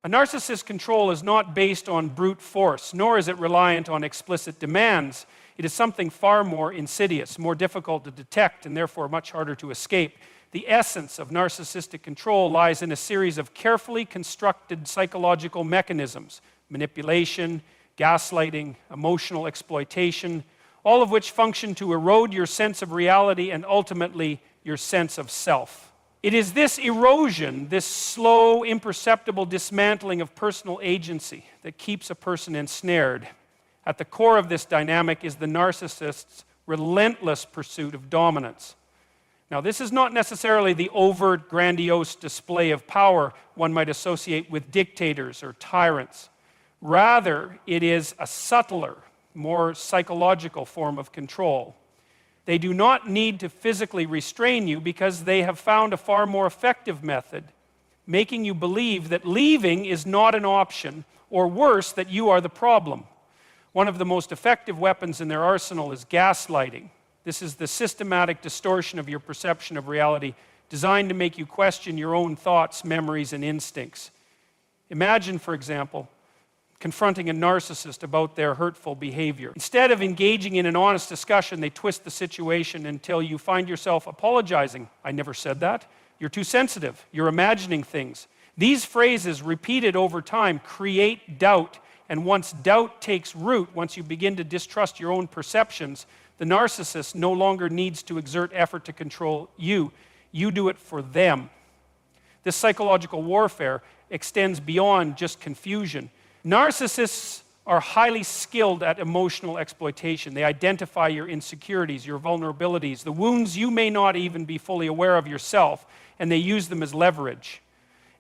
A narcissist's control is not based on brute force, nor is it reliant on explicit demands. It is something far more insidious, more difficult to detect, and therefore much harder to escape. The essence of narcissistic control lies in a series of carefully constructed psychological mechanisms: manipulation, gaslighting, emotional exploitation, all of which function to erode your sense of reality and ultimately your sense of self. It is this erosion, this slow, imperceptible dismantling of personal agency that keeps a person ensnared. At the core of this dynamic is the narcissist's relentless pursuit of dominance. Now, this is not necessarily the overt, grandiose display of power one might associate with dictators or tyrants. Rather, it is a subtler, more psychological form of control. They do not need to physically restrain you because they have found a far more effective method, making you believe that leaving is not an option, or worse, that you are the problem. One of the most effective weapons in their arsenal is gaslighting. This is the systematic distortion of your perception of reality, designed to make you question your own thoughts, memories, and instincts. Imagine, for example, confronting a narcissist about their hurtful behavior. Instead of engaging in an honest discussion, they twist the situation until you find yourself apologizing. "I never said that. You're too sensitive. You're imagining things." These phrases, repeated over time, create doubt. And once doubt takes root, once you begin to distrust your own perceptions, the narcissist no longer needs to exert effort to control you. You do it for them. This psychological warfare extends beyond just confusion. Narcissists are highly skilled at emotional exploitation. They identify your insecurities, your vulnerabilities, the wounds you may not even be fully aware of yourself, and they use them as leverage.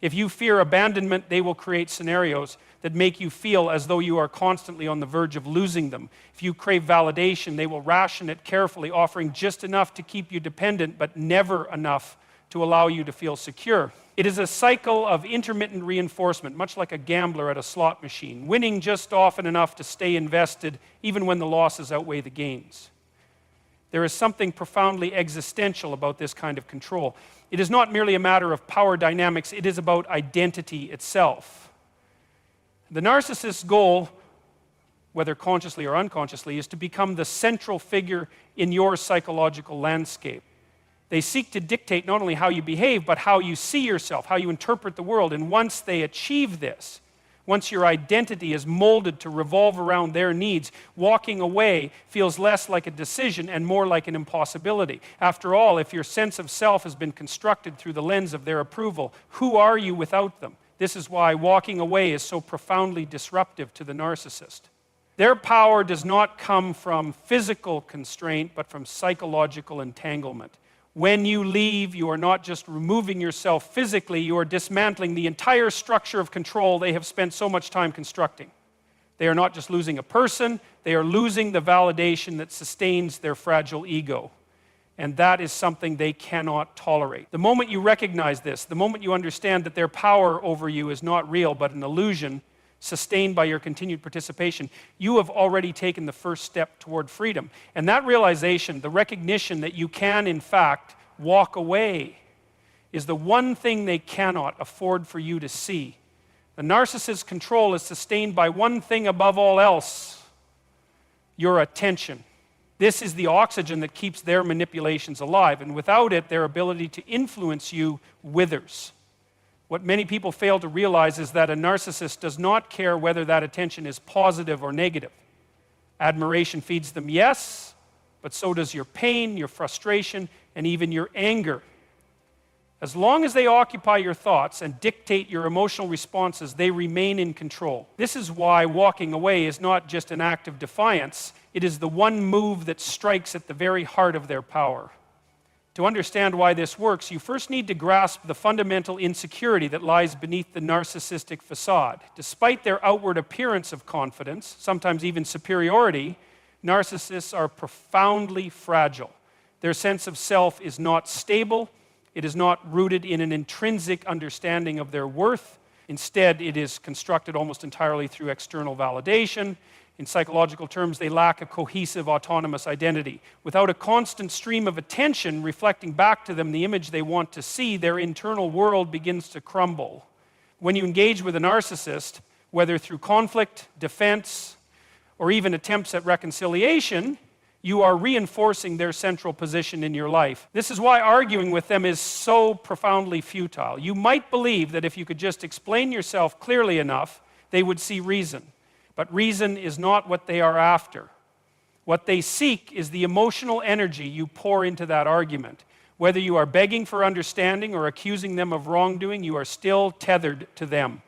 If you fear abandonment, they will create scenarios that make you feel as though you are constantly on the verge of losing them. If you crave validation, they will ration it carefully, offering just enough to keep you dependent, but never enough to allow you to feel secure. It is a cycle of intermittent reinforcement, much like a gambler at a slot machine, winning just often enough to stay invested, even when the losses outweigh the gains. There is something profoundly existential about this kind of control. It is not merely a matter of power dynamics, it is about identity itself. The narcissist's goal, whether consciously or unconsciously, is to become the central figure in your psychological landscape. They seek to dictate not only how you behave, but how you see yourself, how you interpret the world. And once they achieve this, once your identity is molded to revolve around their needs, walking away feels less like a decision and more like an impossibility. After all, if your sense of self has been constructed through the lens of their approval, who are you without them? This is why walking away is so profoundly disruptive to the narcissist. Their power does not come from physical constraint, but from psychological entanglement. When you leave, you are not just removing yourself physically, you are dismantling the entire structure of control they have spent so much time constructing. They are not just losing a person, they are losing the validation that sustains their fragile ego. And that is something they cannot tolerate. The moment you recognize this, the moment you understand that their power over you is not real but an illusion, sustained by your continued participation, you have already taken the first step toward freedom. And that realization, the recognition that you can, in fact, walk away, is the one thing they cannot afford for you to see. The narcissist's control is sustained by one thing above all else: your attention. This is the oxygen that keeps their manipulations alive, and without it, their ability to influence you withers. What many people fail to realize is that a narcissist does not care whether that attention is positive or negative. Admiration feeds them, yes, but so does your pain, your frustration, and even your anger. As long as they occupy your thoughts and dictate your emotional responses, they remain in control. This is why walking away is not just an act of defiance, it is the one move that strikes at the very heart of their power. To understand why this works, you first need to grasp the fundamental insecurity that lies beneath the narcissistic facade. Despite their outward appearance of confidence, sometimes even superiority, narcissists are profoundly fragile. Their sense of self is not stable. It is not rooted in an intrinsic understanding of their worth. Instead, it is constructed almost entirely through external validation. In psychological terms, they lack a cohesive, autonomous identity. Without a constant stream of attention reflecting back to them the image they want to see, their internal world begins to crumble. When you engage with a narcissist, whether through conflict, defense, or even attempts at reconciliation, you are reinforcing their central position in your life. This is why arguing with them is so profoundly futile. You might believe that if you could just explain yourself clearly enough, they would see reason. But reason is not what they are after. What they seek is the emotional energy you pour into that argument. Whether you are begging for understanding or accusing them of wrongdoing, you are still tethered to them.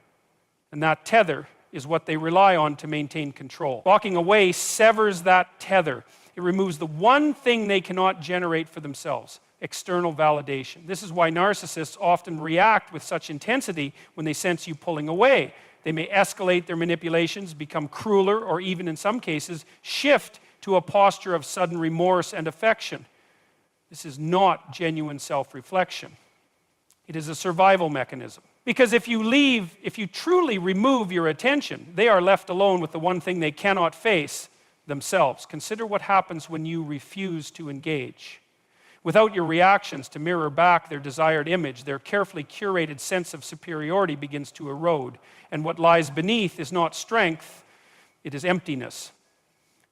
And that tether is what they rely on to maintain control. Walking away severs that tether. It removes the one thing they cannot generate for themselves, external validation. This is why narcissists often react with such intensity when they sense you pulling away. They may escalate their manipulations, become crueler, or even in some cases, shift to a posture of sudden remorse and affection. This is not genuine self-reflection. It is a survival mechanism. Because if you truly remove your attention, they are left alone with the one thing they cannot face, themselves. Consider what happens when you refuse to engage. Without your reactions to mirror back their desired image, their carefully curated sense of superiority begins to erode. And what lies beneath is not strength, it is emptiness.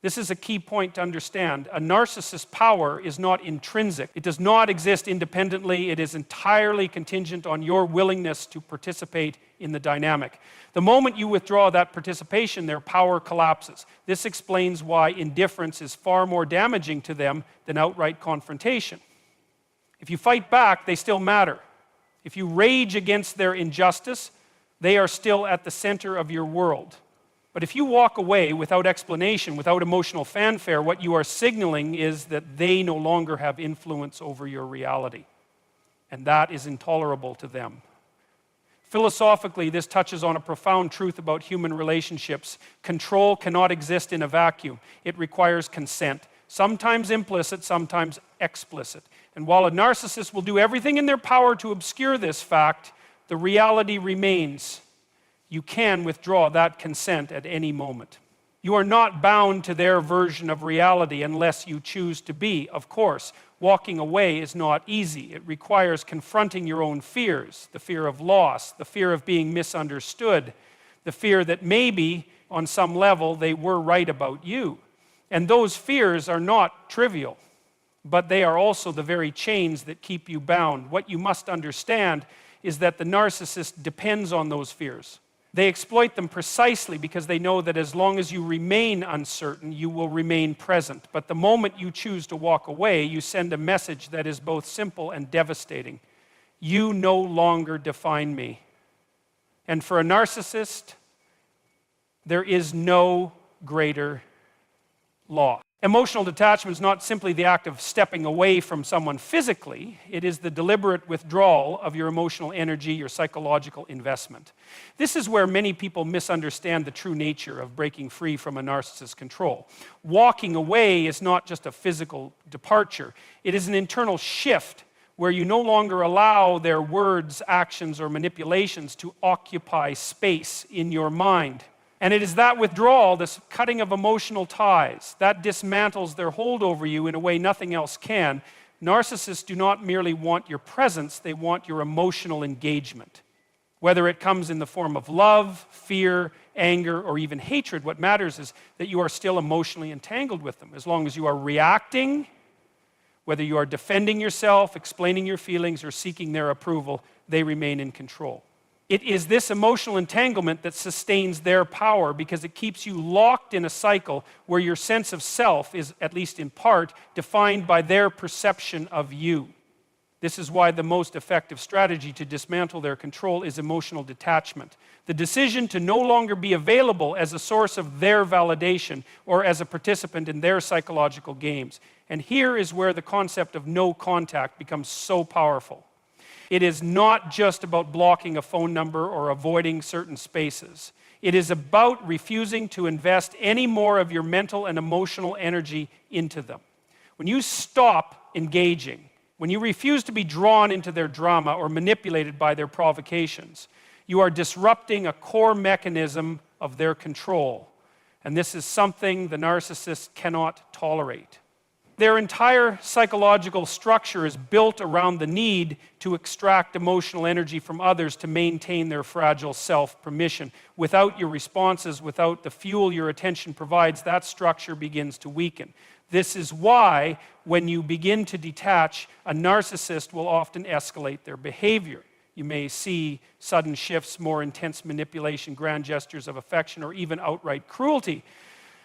This is a key point to understand. A narcissist's power is not intrinsic. It does not exist independently. It is entirely contingent on your willingness to participate in the dynamic. The moment you withdraw that participation, their power collapses. This explains why indifference is far more damaging to them than outright confrontation. If you fight back, they still matter. If you rage against their injustice, they are still at the center of your world. But if you walk away without explanation, without emotional fanfare, what you are signaling is that they no longer have influence over your reality. And that is intolerable to them. Philosophically, this touches on a profound truth about human relationships. Control cannot exist in a vacuum. It requires consent, sometimes implicit, sometimes explicit. And while a narcissist will do everything in their power to obscure this fact, the reality remains. You can withdraw that consent at any moment. You are not bound to their version of reality unless you choose to be. Of course, walking away is not easy. It requires confronting your own fears, the fear of loss, the fear of being misunderstood, the fear that maybe, on some level, they were right about you. And those fears are not trivial, but they are also the very chains that keep you bound. What you must understand is that the narcissist depends on those fears. They exploit them precisely because they know that as long as you remain uncertain, you will remain present. But the moment you choose to walk away, you send a message that is both simple and devastating. You no longer define me. And for a narcissist, there is no greater law. Emotional detachment is not simply the act of stepping away from someone physically. It is the deliberate withdrawal of your emotional energy, your psychological investment. This is where many people misunderstand the true nature of breaking free from a narcissist's control. Walking away is not just a physical departure. It is an internal shift where you no longer allow their words, actions, or manipulations to occupy space in your mind. And it is that withdrawal, this cutting of emotional ties, that dismantles their hold over you in a way nothing else can. Narcissists do not merely want your presence, they want your emotional engagement. Whether it comes in the form of love, fear, anger, or even hatred, what matters is that you are still emotionally entangled with them. As long as you are reacting, whether you are defending yourself, explaining your feelings, or seeking their approval, they remain in control. It is this emotional entanglement that sustains their power because it keeps you locked in a cycle where your sense of self is, at least in part, defined by their perception of you. This is why the most effective strategy to dismantle their control is emotional detachment. The decision to no longer be available as a source of their validation or as a participant in their psychological games. And here is where the concept of no contact becomes so powerful. It is not just about blocking a phone number or avoiding certain spaces. It is about refusing to invest any more of your mental and emotional energy into them. When you stop engaging, when you refuse to be drawn into their drama or manipulated by their provocations, you are disrupting a core mechanism of their control. And this is something the narcissist cannot tolerate. Their entire psychological structure is built around the need to extract emotional energy from others to maintain their fragile self-permission. Without your responses, without the fuel your attention provides, that structure begins to weaken. This is why, when you begin to detach, a narcissist will often escalate their behavior. You may see sudden shifts, more intense manipulation, grand gestures of affection, or even outright cruelty.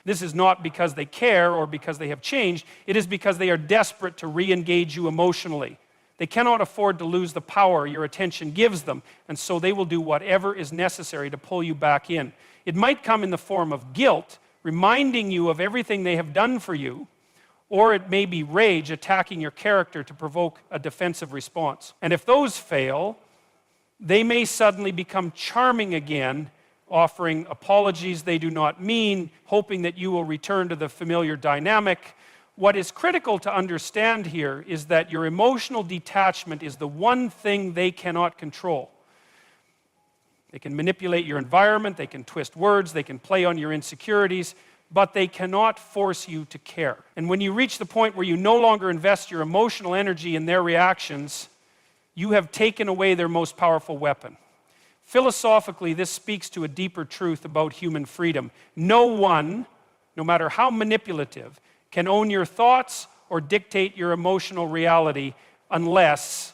This is not because they care or because they have changed. It is because they are desperate to re-engage you emotionally. They cannot afford to lose the power your attention gives them, and so they will do whatever is necessary to pull you back in. It might come in the form of guilt, reminding you of everything they have done for you, or it may be rage attacking your character to provoke a defensive response. And if those fail, they may suddenly become charming again, offering apologies they do not mean, hoping that you will return to the familiar dynamic. What is critical to understand here is that your emotional detachment is the one thing they cannot control. They can manipulate your environment, they can twist words, they can play on your insecurities, but they cannot force you to care. And when you reach the point where you no longer invest your emotional energy in their reactions, you have taken away their most powerful weapon. Philosophically, this speaks to a deeper truth about human freedom. No one, no matter how manipulative, can own your thoughts or dictate your emotional reality unless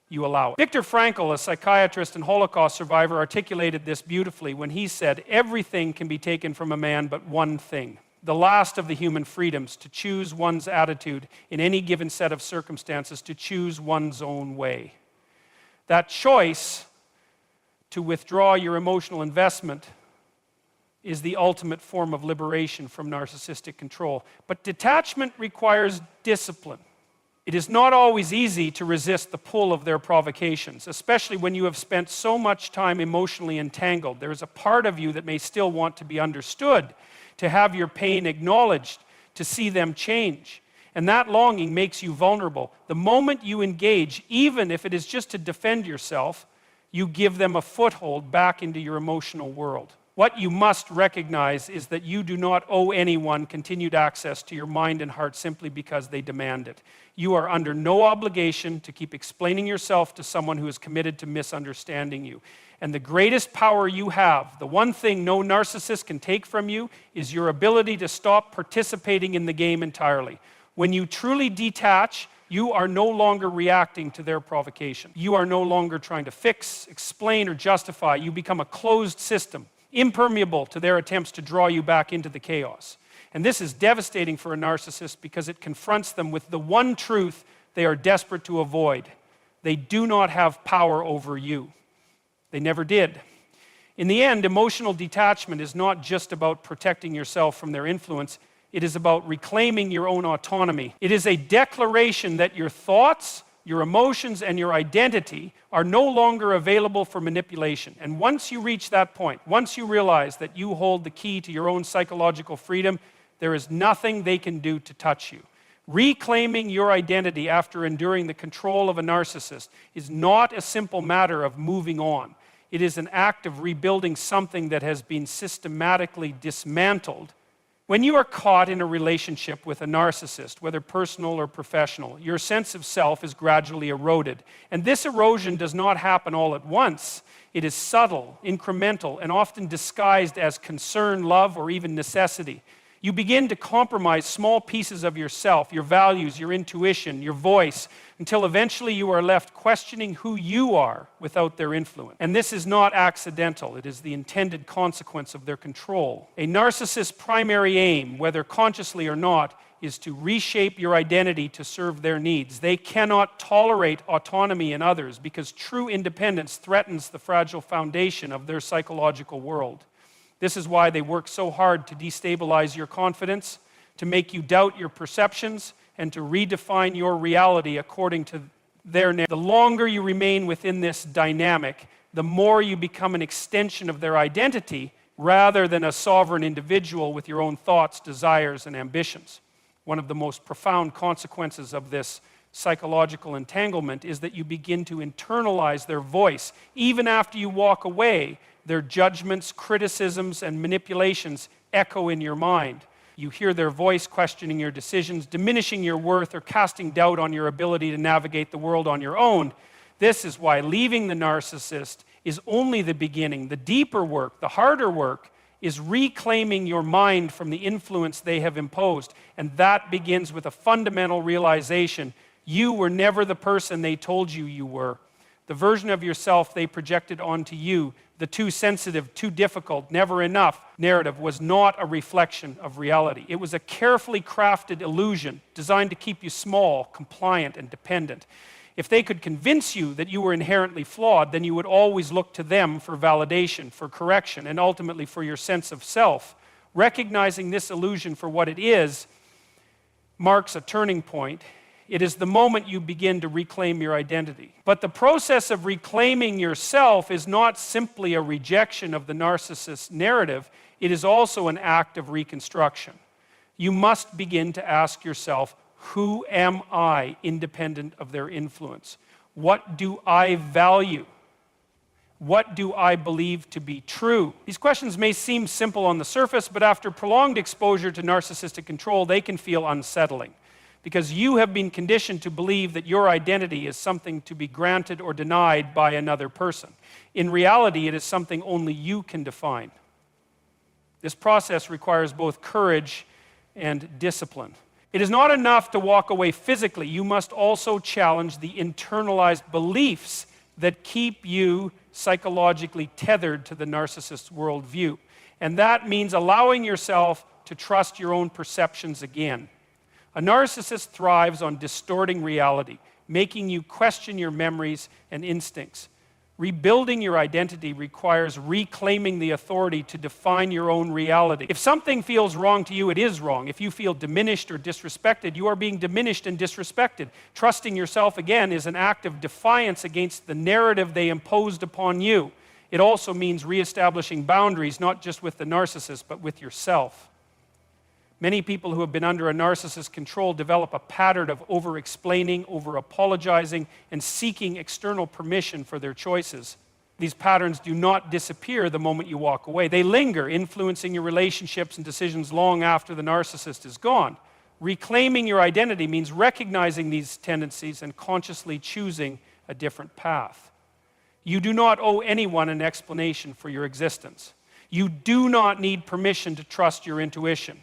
you allow it. Viktor Frankl, a psychiatrist and Holocaust survivor, articulated this beautifully when he said, "Everything can be taken from a man but one thing, the last of the human freedoms, to choose one's attitude in any given set of circumstances, to choose one's own way." That choice to withdraw your emotional investment is the ultimate form of liberation from narcissistic control. But detachment requires discipline. It is not always easy to resist the pull of their provocations, especially when you have spent so much time emotionally entangled. There is a part of you that may still want to be understood, to have your pain acknowledged, to see them change. And that longing makes you vulnerable. The moment you engage, even if it is just to defend yourself, you give them a foothold back into your emotional world. What you must recognize is that you do not owe anyone continued access to your mind and heart simply because they demand it. You are under no obligation to keep explaining yourself to someone who is committed to misunderstanding you. And the greatest power you have, the one thing no narcissist can take from you, is your ability to stop participating in the game entirely. When you truly detach, you are no longer reacting to their provocation. You are no longer trying to fix, explain, or justify. You become a closed system, impermeable to their attempts to draw you back into the chaos. And this is devastating for a narcissist because it confronts them with the one truth they are desperate to avoid. They do not have power over you. They never did. In the end, emotional detachment is not just about protecting yourself from their influence. It is about reclaiming your own autonomy. It is a declaration that your thoughts, your emotions, and your identity are no longer available for manipulation. And once you reach that point, once you realize that you hold the key to your own psychological freedom, there is nothing they can do to touch you. Reclaiming your identity after enduring the control of a narcissist is not a simple matter of moving on. It is an act of rebuilding something that has been systematically dismantled. When you are caught in a relationship with a narcissist, whether personal or professional, your sense of self is gradually eroded. And this erosion does not happen all at once. It is subtle, incremental, and often disguised as concern, love, or even necessity. You begin to compromise small pieces of yourself, your values, your intuition, your voice, until eventually you are left questioning who you are without their influence. And this is not accidental. It is the intended consequence of their control. A narcissist's primary aim, whether consciously or not, is to reshape your identity to serve their needs. They cannot tolerate autonomy in others because true independence threatens the fragile foundation of their psychological world. This is why they work so hard to destabilize your confidence, to make you doubt your perceptions, and to redefine your reality according to their narrative. The longer you remain within this dynamic, the more you become an extension of their identity rather than a sovereign individual with your own thoughts, desires, and ambitions. One of the most profound consequences of this psychological entanglement is that you begin to internalize their voice. Even after you walk away, their judgments, criticisms, and manipulations echo in your mind. You hear their voice questioning your decisions, diminishing your worth, or casting doubt on your ability to navigate the world on your own. This is why leaving the narcissist is only the beginning. The deeper work, the harder work, is reclaiming your mind from the influence they have imposed. And that begins with a fundamental realization: you were never the person they told you you were. The version of yourself they projected onto you, the too sensitive, too difficult, never enough narrative, was not a reflection of reality. It was a carefully crafted illusion designed to keep you small, compliant, and dependent. If they could convince you that you were inherently flawed, then you would always look to them for validation, for correction, and ultimately for your sense of self. Recognizing this illusion for what it is marks a turning point. It is the moment you begin to reclaim your identity. But the process of reclaiming yourself is not simply a rejection of the narcissist's narrative. It is also an act of reconstruction. You must begin to ask yourself, who am I, independent of their influence? What do I value? What do I believe to be true? These questions may seem simple on the surface, but after prolonged exposure to narcissistic control, they can feel unsettling, because you have been conditioned to believe that your identity is something to be granted or denied by another person. In reality, it is something only you can define. This process requires both courage and discipline. It is not enough to walk away physically. You must also challenge the internalized beliefs that keep you psychologically tethered to the narcissist's worldview. And that means allowing yourself to trust your own perceptions again. A narcissist thrives on distorting reality, making you question your memories and instincts. Rebuilding your identity requires reclaiming the authority to define your own reality. If something feels wrong to you, it is wrong. If you feel diminished or disrespected, you are being diminished and disrespected. Trusting yourself again is an act of defiance against the narrative they imposed upon you. It also means reestablishing boundaries, not just with the narcissist, but with yourself. Many people who have been under a narcissist's control develop a pattern of over-explaining, over-apologizing, and seeking external permission for their choices. These patterns do not disappear the moment you walk away. They linger, influencing your relationships and decisions long after the narcissist is gone. Reclaiming your identity means recognizing these tendencies and consciously choosing a different path. You do not owe anyone an explanation for your existence. You do not need permission to trust your intuition.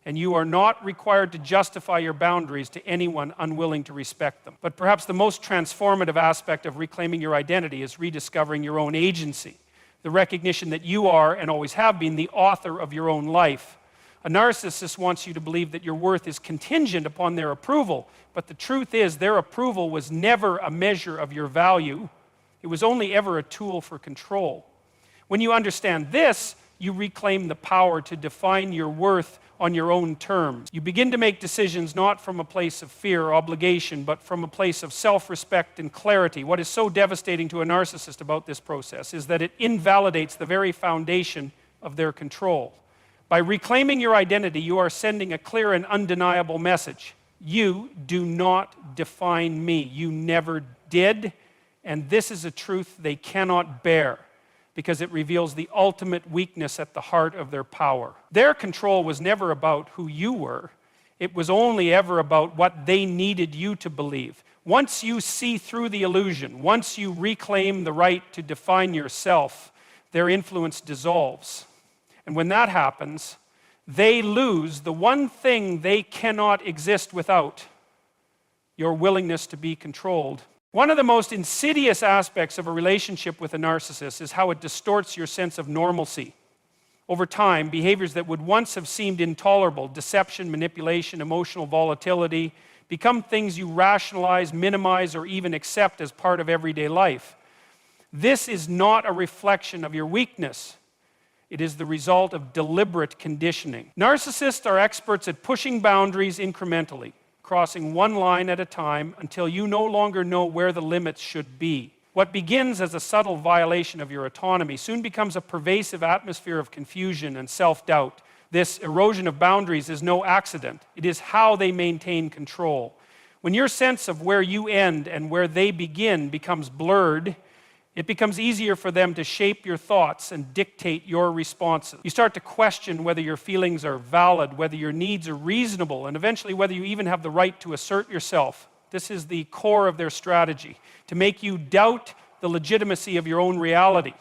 And you are not required to justify your boundaries to anyone unwilling to respect them. But perhaps the most transformative aspect of reclaiming your identity is rediscovering your own agency, the recognition that you are, and always have been, the author of your own life. A narcissist wants you to believe that your worth is contingent upon their approval, but the truth is their approval was never a measure of your value. It was only ever a tool for control. When you understand this, you reclaim the power to define your worth on your own terms. You begin to make decisions not from a place of fear or obligation, but from a place of self-respect and clarity. What is so devastating to a narcissist about this process is that it invalidates the very foundation of their control. By reclaiming your identity, you are sending a clear and undeniable message. You do not define me. You never did, and this is a truth they cannot bear, because it reveals the ultimate weakness at the heart of their power. Their control was never about who you were. It was only ever about what they needed you to believe. Once you see through the illusion, once you reclaim the right to define yourself, their influence dissolves. And when that happens, they lose the one thing they cannot exist without: your willingness to be controlled. One of the most insidious aspects of a relationship with a narcissist is how it distorts your sense of normalcy. Over time, behaviors that would once have seemed intolerable, deception, manipulation, emotional volatility, become things you rationalize, minimize, or even accept as part of everyday life. This is not a reflection of your weakness. It is the result of deliberate conditioning. Narcissists are experts at pushing boundaries incrementally, crossing one line at a time until you no longer know where the limits should be. What begins as a subtle violation of your autonomy soon becomes a pervasive atmosphere of confusion and self-doubt. This erosion of boundaries is no accident. It is how they maintain control. When your sense of where you end and where they begin becomes blurred, It becomes easier for them to shape your thoughts and dictate your responses. You start to question whether your feelings are valid, whether your needs are reasonable, and eventually whether you even have the right to assert yourself. This is the core of their strategy, to make you doubt the legitimacy of your own reality.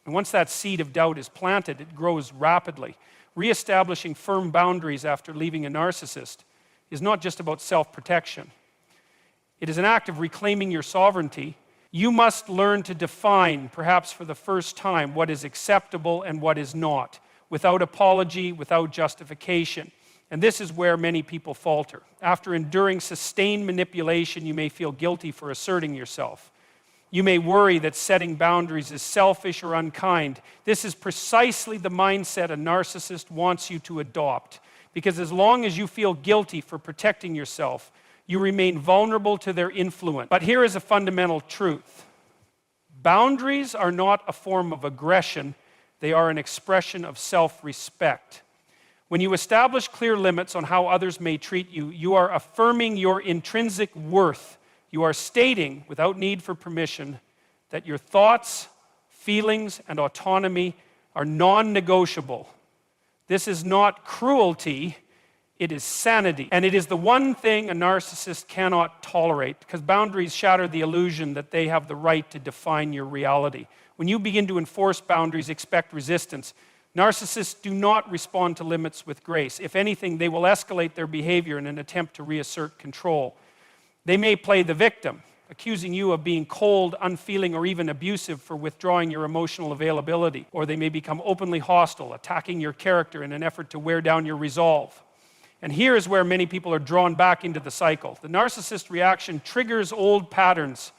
And once that seed of doubt is planted, it grows rapidly. Reestablishing firm boundaries after leaving a narcissist is not just about self-protection. It is an act of reclaiming your sovereignty. You must learn to define, perhaps for the first time, what is acceptable and what is not, without apology, without justification. And this is where many people falter. After enduring sustained manipulation, you may feel guilty for asserting yourself. You may worry that setting boundaries is selfish or unkind. This is precisely the mindset a narcissist wants you to adopt, because as long as you feel guilty for protecting yourself, you remain vulnerable to their influence. But here is a fundamental truth. Boundaries are not a form of aggression. They are an expression of self-respect. When you establish clear limits on how others may treat you, you are affirming your intrinsic worth. You are stating, without need for permission, that your thoughts, feelings, and autonomy are non-negotiable. This is not cruelty. It is sanity. And it is the one thing a narcissist cannot tolerate, because boundaries shatter the illusion that they have the right to define your reality. When you begin to enforce boundaries, expect resistance. Narcissists do not respond to limits with grace. If anything, they will escalate their behavior in an attempt to reassert control. They may play the victim, accusing you of being cold, unfeeling, or even abusive for withdrawing your emotional availability. Or they may become openly hostile, attacking your character in an effort to wear down your resolve. And here is where many people are drawn back into the cycle. The narcissist reaction triggers old patterns,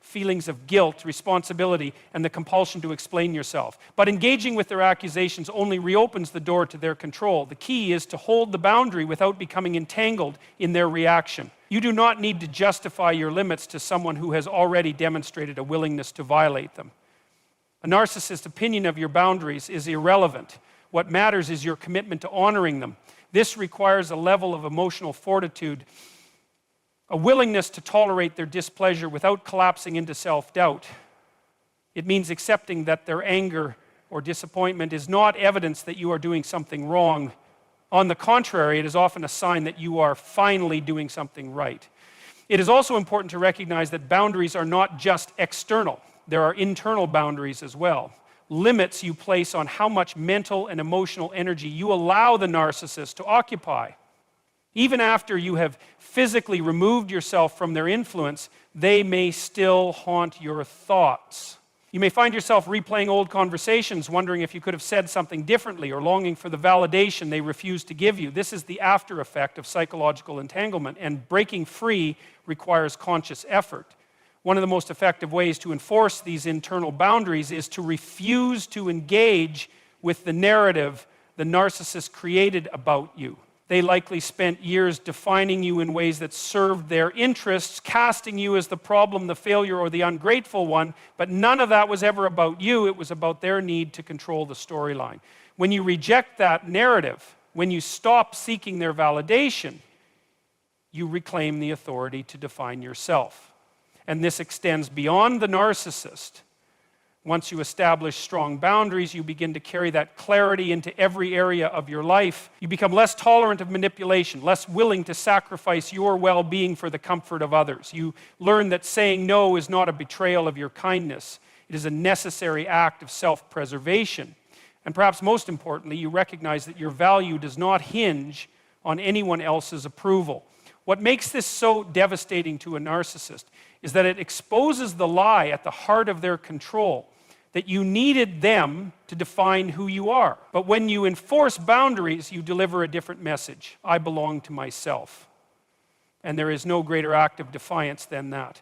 feelings of guilt, responsibility, and the compulsion to explain yourself. But engaging with their accusations only reopens the door to their control. The key is to hold the boundary without becoming entangled in their reaction. You do not need to justify your limits to someone who has already demonstrated a willingness to violate them. A narcissist's opinion of your boundaries is irrelevant. What matters is your commitment to honoring them. This requires a level of emotional fortitude, a willingness to tolerate their displeasure without collapsing into self-doubt. It means accepting that their anger or disappointment is not evidence that you are doing something wrong. On the contrary, it is often a sign that you are finally doing something right. It is also important to recognize that boundaries are not just external. There are internal boundaries as well. Limits you place on how much mental and emotional energy you allow the narcissist to occupy. Even after you have physically removed yourself from their influence, they may still haunt your thoughts. You may find yourself replaying old conversations, wondering if you could have said something differently, or longing for the validation they refuse to give you. This is the after effect of psychological entanglement, and breaking free requires conscious effort. One of the most effective ways to enforce these internal boundaries is to refuse to engage with the narrative the narcissist created about you. They likely spent years defining you in ways that served their interests, casting you as the problem, the failure, or the ungrateful one, but none of that was ever about you. It was about their need to control the storyline. When you reject that narrative, when you stop seeking their validation, you reclaim the authority to define yourself. And this extends beyond the narcissist. Once you establish strong boundaries, you begin to carry that clarity into every area of your life. You become less tolerant of manipulation, less willing to sacrifice your well-being for the comfort of others. You learn that saying no is not a betrayal of your kindness. It is a necessary act of self-preservation. And perhaps most importantly, you recognize that your value does not hinge on anyone else's approval. What makes this so devastating to a narcissist is that it exposes the lie at the heart of their control, that you needed them to define who you are. But when you enforce boundaries, you deliver a different message. I belong to myself. And there is no greater act of defiance than that.